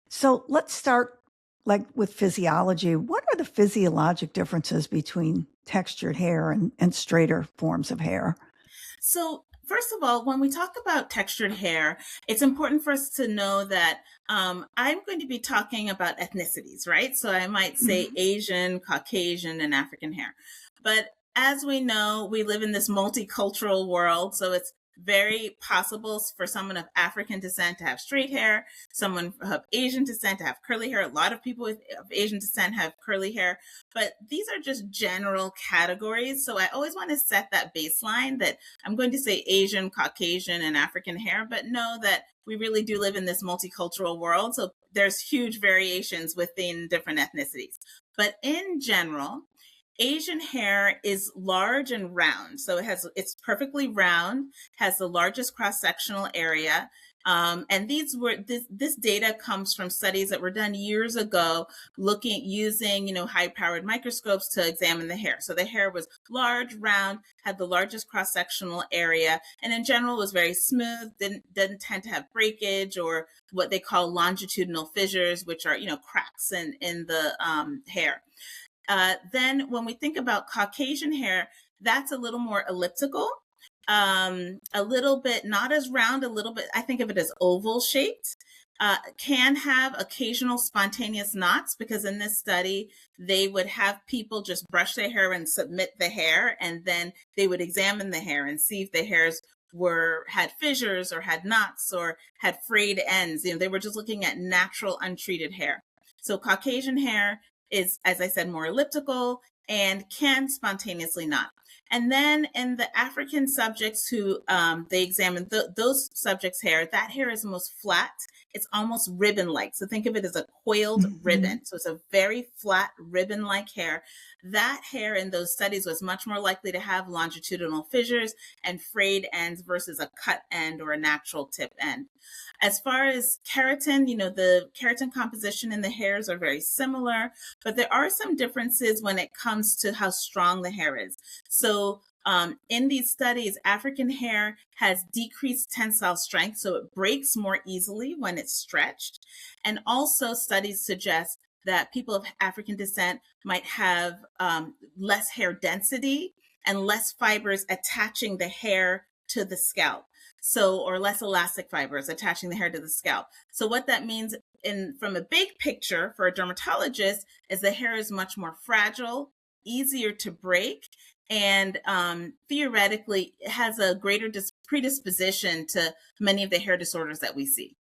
So let's start like with physiology. What are the physiologic differences between textured hair and straighter forms of hair? So, first of all, when we talk about textured hair, it's important for us to know that I'm going to be talking about ethnicities, right? So, I might say Mhm. Asian, Caucasian, and African hair. But as we know, we live in this multicultural world. So, it's very possible for someone of African descent to have straight hair, someone of Asian descent to have curly hair. A lot of people of Asian descent have curly hair, but these are just general categories. So I always want to set that baseline that I'm going to say Asian, Caucasian, and African hair, but know that we really do live in this multicultural world. So there's huge variations within different ethnicities. But in general, Asian hair is large and round. So it's perfectly round, has the largest cross-sectional area. And this data comes from studies that were done years ago, looking using high-powered microscopes to examine the hair. So the hair was large, round, had the largest cross-sectional area, and in general was very smooth. Didn't tend to have breakage or what they call longitudinal fissures, which are cracks in the hair. Then when we think about Caucasian hair, that's a little more elliptical, a little bit not as round, a little bit, I think of it as oval shaped. Can have occasional spontaneous knots because in this study, they would have people just brush their hair and submit the hair, and then they would examine the hair and see if the hairs had fissures or had knots or had frayed ends. They were just looking at natural untreated hair. So Caucasian hair is, as I said, more elliptical and can spontaneously knot. And then in the African subjects who they examined, those subjects' hair, that hair is most flat. It's almost ribbon-like. So think of it as a coiled Mhm. ribbon. So it's a very flat ribbon-like hair. That hair in those studies was much more likely to have longitudinal fissures and frayed ends versus a cut end or a natural tip end. As far as keratin, the keratin composition in the hairs are very similar, but there are some differences when it comes to how strong the hair is. So in these studies, African hair has decreased tensile strength, so it breaks more easily when it's stretched. And also, studies suggest that people of African descent might have less hair density and less fibers attaching the hair to the scalp. So, or less elastic fibers attaching the hair to the scalp. So, what that means from a big picture for a dermatologist is the hair is much more fragile, easier to break, and theoretically has a greater predisposition to many of the hair disorders that we see.